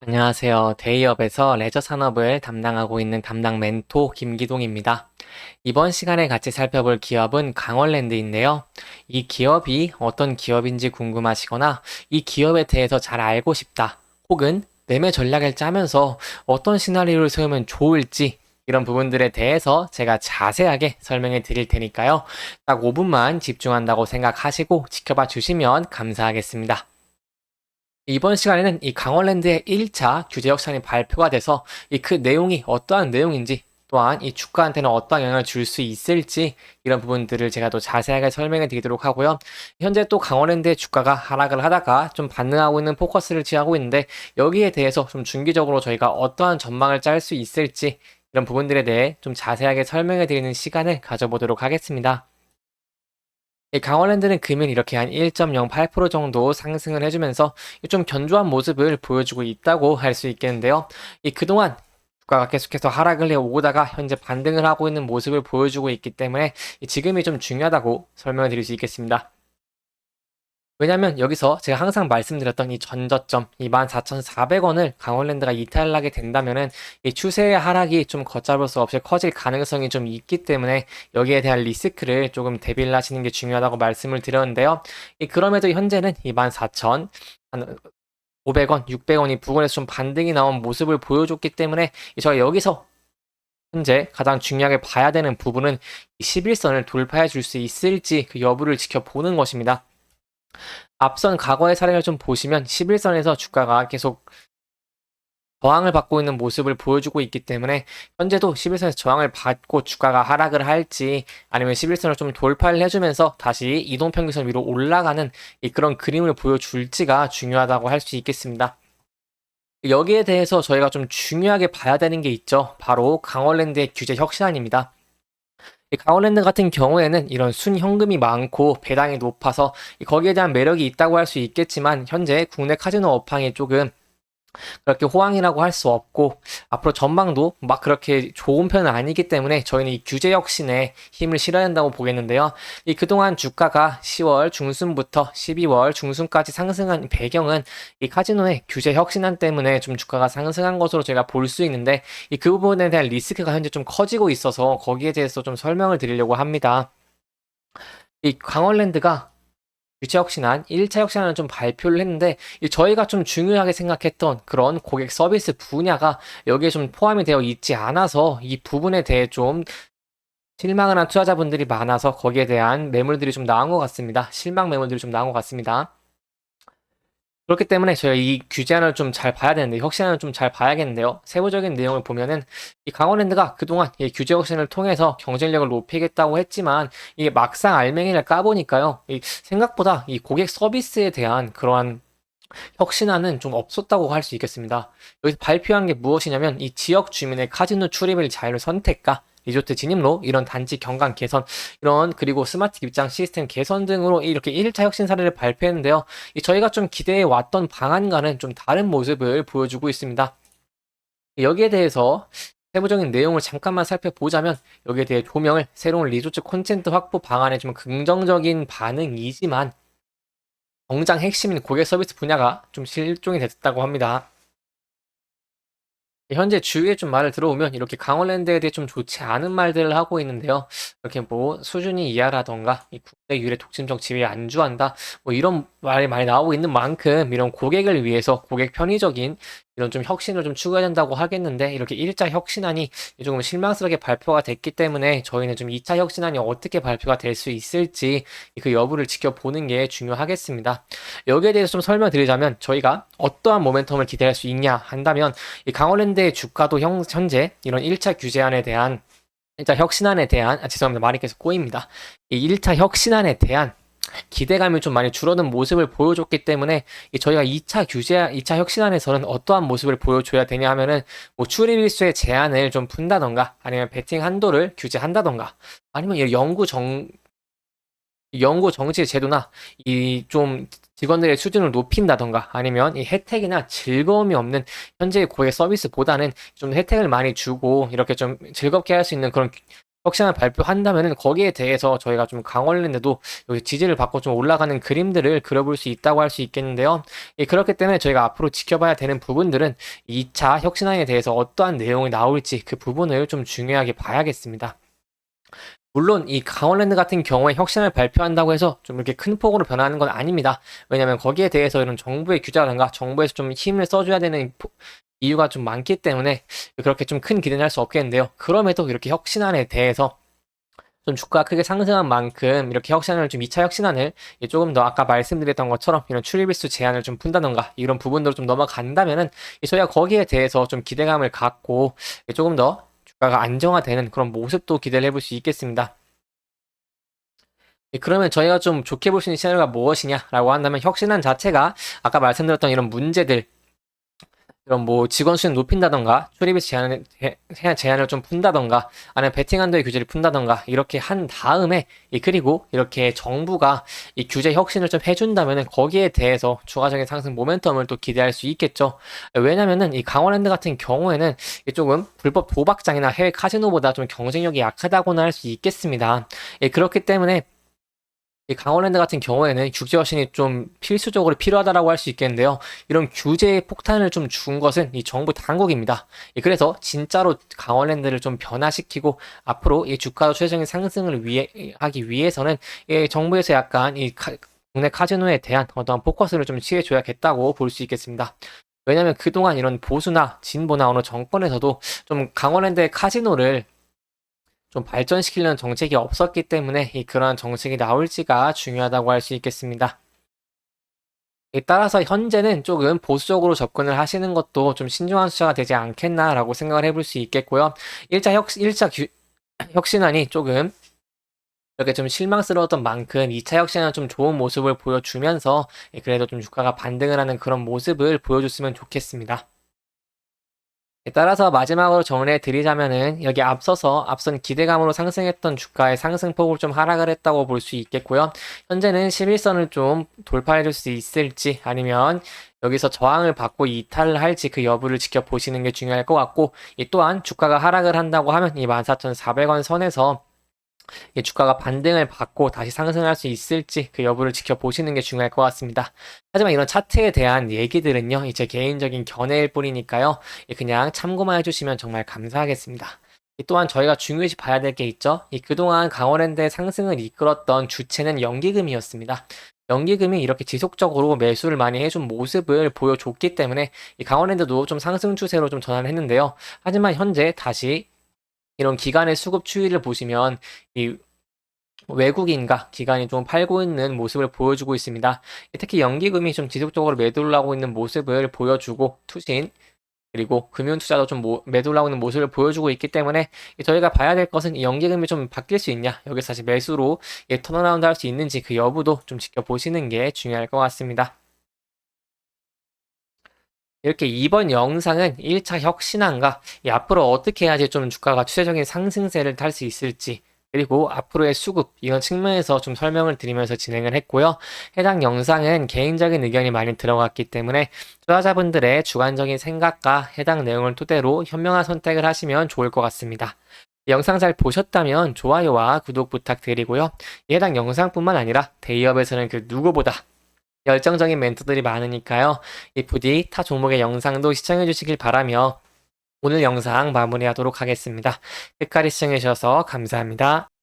안녕하세요. 데이업에서 레저 산업을 담당하고 있는 담당 멘토 김기동입니다. 이번 시간에 같이 살펴볼 기업은 강원랜드인데요. 이 기업이 어떤 기업인지 궁금하시거나 이 기업에 대해서 잘 알고 싶다. 혹은 매매 전략을 짜면서 어떤 시나리오를 세우면 좋을지 이런 부분들에 대해서 제가 자세하게 설명해 드릴 테니까요. 딱 5분만 집중한다고 생각하시고 지켜봐 주시면 감사하겠습니다. 이번 시간에는 이 강원랜드의 1차 규제 혁신이 발표가 돼서 이 그 내용이 어떠한 내용인지 또한 이 주가한테는 어떠한 영향을 줄 수 있을지 이런 부분들을 제가 또 자세하게 설명해 드리도록 하고요. 현재 또 강원랜드의 주가가 하락을 하다가 좀 반등하고 있는 포커스를 취하고 있는데 여기에 대해서 좀 중기적으로 저희가 어떠한 전망을 짤 수 있을지 이런 부분들에 대해 좀 자세하게 설명해 드리는 시간을 가져보도록 하겠습니다. 강원랜드는 금일 이렇게 한 1.08% 정도 상승을 해주면서 좀 견조한 모습을 보여주고 있다고 할 수 있겠는데요. 그동안 주가가 계속해서 하락을 해오다가 현재 반등을 하고 있는 모습을 보여주고 있기 때문에 지금이 좀 중요하다고 설명을 드릴 수 있겠습니다. 왜냐면 여기서 제가 항상 말씀드렸던 이 전저점 24,400원을 강원랜드가 이탈하게 된다면은 이 추세의 하락이 좀 걷잡을 수 없이 커질 가능성이 좀 있기 때문에 여기에 대한 리스크를 조금 대비를 하시는 게 중요하다고 말씀을 드렸는데요. 그럼에도 현재는 24,000 500원, 600원이 부근에서 좀 반등이 나온 모습을 보여줬기 때문에 저가 여기서 현재 가장 중요하게 봐야 되는 부분은 11선을 돌파해 줄 수 있을지 그 여부를 지켜보는 것입니다. 앞선 과거의 사례를 좀 보시면 11선에서 주가가 계속 저항을 받고 있는 모습을 보여주고 있기 때문에 현재도 11선에서 저항을 받고 주가가 하락을 할지 아니면 11선을 좀 돌파를 해주면서 다시 이동평균선 위로 올라가는 그런 그림을 보여줄지가 중요하다고 할 수 있겠습니다. 여기에 대해서 저희가 좀 중요하게 봐야 되는 게 있죠. 바로 강원랜드의 규제 혁신안입니다. 강원랜드 같은 경우에는 이런 순현금이 많고 배당이 높아서 거기에 대한 매력이 있다고 할 수 있겠지만 현재 국내 카지노 업황이 조금 그렇게 호황이라고 할 수 없고 앞으로 전망도 막 그렇게 좋은 편은 아니기 때문에 저희는 이 규제 혁신에 힘을 실어야 한다고 보겠는데요. 그동안 주가가 10월 중순부터 12월 중순까지 상승한 배경은 이 카지노의 규제 혁신안 때문에 좀 주가가 상승한 것으로 제가 볼 수 있는데 그 부분에 대한 리스크가 현재 좀 커지고 있어서 거기에 대해서 좀 설명을 드리려고 합니다. 강원랜드가 유치 혁신안, 1차 혁신안을 좀 발표를 했는데 저희가 좀 중요하게 생각했던 그런 고객 서비스 분야가 여기에 좀 포함이 되어 있지 않아서 이 부분에 대해 좀 실망을 한 투자자분들이 많아서 거기에 대한 매물들이 좀 나온 것 같습니다. 실망 매물들이 좀 나온 것 같습니다. 그렇기 때문에 저희가 이 규제안을 좀 잘 봐야 되는데 혁신안을 좀 잘 봐야겠는데요. 세부적인 내용을 보면은 이 강원랜드가 그동안 이 규제 혁신을 통해서 경쟁력을 높이겠다고 했지만 이게 막상 알맹이를 까보니까요. 생각보다 이 고객 서비스에 대한 그러한 혁신안은 좀 없었다고 할 수 있겠습니다. 여기서 발표한 게 무엇이냐면 이 지역 주민의 카지노 출입을 자율 선택과 리조트 진입로, 이런 단지 경관 개선, 이런 그리고 스마트 입장 시스템 개선 등으로 이렇게 1차 혁신 사례를 발표했는데요. 저희가 좀 기대해 왔던 방안과는 좀 다른 모습을 보여주고 있습니다. 여기에 대해서 세부적인 내용을 잠깐만 살펴보자면 여기에 대해 조명을 새로운 리조트 콘텐츠 확보 방안에 좀 긍정적인 반응이지만 정장 핵심인 고객 서비스 분야가 좀 실종이 됐다고 합니다. 현재 주위에 좀 말을 들어보면 이렇게 강원랜드에 대해 좀 좋지 않은 말들을 하고 있는데요. 이렇게 뭐 수준이 이하라던가 이 국내 유래 독점적 지위에 안주한다 뭐 이런 말이 많이 나오고 있는 만큼 이런 고객을 위해서 고객 편의적인 이런 좀 혁신을 좀 추구해야 된다고 하겠는데 이렇게 1차 혁신안이 조금 실망스럽게 발표가 됐기 때문에 저희는 좀 2차 혁신안이 어떻게 발표가 될 수 있을지 그 여부를 지켜보는 게 중요하겠습니다. 여기에 대해서 좀 설명드리자면 저희가 어떠한 모멘텀을 기대할 수 있냐 한다면 이 강원랜드의 주가도 현재 이런 1차 규제안에 대한 1차 혁신안에 대한 죄송합니다. 말이 계속 꼬입니다. 이 1차 혁신안에 대한 기대감이 좀 많이 줄어든 모습을 보여줬기 때문에 저희가 2차 혁신안에서는 어떠한 모습을 보여줘야 되냐 하면은 뭐 출입 일수의 제한을 좀 푼다던가 아니면 베팅 한도를 규제한다던가 아니면 연구 정지 제도나 이 좀 직원들의 수준을 높인다던가 아니면 이 혜택이나 즐거움이 없는 현재의 고객 서비스보다는 좀 혜택을 많이 주고 이렇게 좀 즐겁게 할 수 있는 그런 혁신을 발표한다면은 거기에 대해서 저희가 좀 강원랜드도 여기 지지를 받고 좀 올라가는 그림들을 그려볼 수 있다고 할 수 있겠는데요. 예, 그렇기 때문에 저희가 앞으로 지켜봐야 되는 부분들은 2차 혁신안에 대해서 어떠한 내용이 나올지 그 부분을 좀 중요하게 봐야겠습니다. 물론 이 강원랜드 같은 경우에 혁신을 발표한다고 해서 좀 이렇게 큰 폭으로 변하는 건 아닙니다. 왜냐하면 거기에 대해서 이런 정부의 규제라든가 정부에서 좀 힘을 써줘야 되는 이유가 좀 많기 때문에 그렇게 좀 큰 기대는 할 수 없겠는데요. 그럼에도 이렇게 혁신안에 대해서 좀 주가가 크게 상승한 만큼 이렇게 혁신안을 좀 2차 혁신안을 조금 더 아까 말씀드렸던 것처럼 이런 출입일수 제한을 좀 푼다던가 이런 부분으로 좀 넘어간다면은 저희가 거기에 대해서 좀 기대감을 갖고 조금 더 주가가 안정화되는 그런 모습도 기대를 해볼 수 있겠습니다. 그러면 저희가 좀 좋게 볼 수 있는 시나리오가 무엇이냐라고 한다면 혁신안 자체가 아까 말씀드렸던 이런 문제들 이런 뭐 직원 수는 높인다던가 출입에서 제한을 좀 푼다던가 아니면 베팅 한도의 규제를 푼다던가 이렇게 한 다음에 그리고 이렇게 정부가 이 규제 혁신을 좀 해준다면은 거기에 대해서 추가적인 상승 모멘텀을 또 기대할 수 있겠죠. 왜냐면은 이 강원랜드 같은 경우에는 조금 불법 도박장이나 해외 카지노보다 좀 경쟁력이 약하다고나 할 수 있겠습니다. 그렇기 때문에 이 강원랜드 같은 경우에는 규제 혁신이 좀 필수적으로 필요하다라고 할 수 있겠는데요. 이런 규제의 폭탄을 좀 준 것은 이 정부 당국입니다. 그래서 진짜로 강원랜드를 좀 변화시키고 앞으로 이 주가도 최종적인 상승을 하기 위해서는 정부에서 약간 국내 카지노에 대한 어떠한 포커스를 좀 취해줘야겠다고 볼 수 있겠습니다. 왜냐하면 그동안 이런 보수나 진보나 어느 정권에서도 좀 강원랜드의 카지노를 좀 발전시키려는 정책이 없었기 때문에 그러한 정책이 나올지가 중요하다고 할 수 있겠습니다. 따라서 현재는 조금 보수적으로 접근을 하시는 것도 좀 신중한 수차가 되지 않겠나라고 생각을 해볼 수 있겠고요. 1차 혁신안이 조금 이렇게 좀 실망스러웠던 만큼 2차 혁신안은 좀 좋은 모습을 보여주면서 그래도 좀 주가가 반등을 하는 그런 모습을 보여줬으면 좋겠습니다. 따라서 마지막으로 정리해 드리자면은 여기 앞선 기대감으로 상승했던 주가의 상승폭을 좀 하락을 했다고 볼 수 있겠고요. 현재는 11선을 좀 돌파해 줄 수 있을지 아니면 여기서 저항을 받고 이탈을 할지 그 여부를 지켜보시는 게 중요할 것 같고 또한 주가가 하락을 한다고 하면 이 14,400원 선에서 주가가 반등을 받고 다시 상승할 수 있을지 그 여부를 지켜보시는 게 중요할 것 같습니다. 하지만 이런 차트에 대한 얘기들은요, 제 개인적인 견해일 뿐이니까요, 그냥 참고만 해주시면 정말 감사하겠습니다. 또한 저희가 중요시 봐야 될 게 있죠. 그동안 강원랜드의 상승을 이끌었던 주체는 연기금이었습니다. 연기금이 이렇게 지속적으로 매수를 많이 해준 모습을 보여줬기 때문에 이 강원랜드도 좀 상승 추세로 좀 전환을 했는데요. 하지만 현재 다시 이런 기관의 수급 추이를 보시면 이 외국인과 기관이 좀 팔고 있는 모습을 보여주고 있습니다. 특히 연기금이 좀 지속적으로 매도를 하고 있는 모습을 보여주고 투신 그리고 금융투자도 좀 매도를 하고 있는 모습을 보여주고 있기 때문에 저희가 봐야 될 것은 이 연기금이 좀 바뀔 수 있냐 여기서 다시 매수로 턴어라운드 할 수 있는지 그 여부도 좀 지켜보시는 게 중요할 것 같습니다. 이렇게 이번 영상은 1차 혁신안과 앞으로 어떻게 해야지 좀 주가가 추세적인 상승세를 탈 수 있을지 그리고 앞으로의 수급 이런 측면에서 좀 설명을 드리면서 진행을 했고요. 해당 영상은 개인적인 의견이 많이 들어갔기 때문에 투자자분들의 주관적인 생각과 해당 내용을 토대로 현명한 선택을 하시면 좋을 것 같습니다. 영상 잘 보셨다면 좋아요와 구독 부탁드리고요. 해당 영상뿐만 아니라 대기업에서는 그 누구보다 열정적인 멘토들이 많으니까요. 부디 타 종목의 영상도 시청해 주시길 바라며 오늘 영상 마무리하도록 하겠습니다. 끝까지 시청해 주셔서 감사합니다.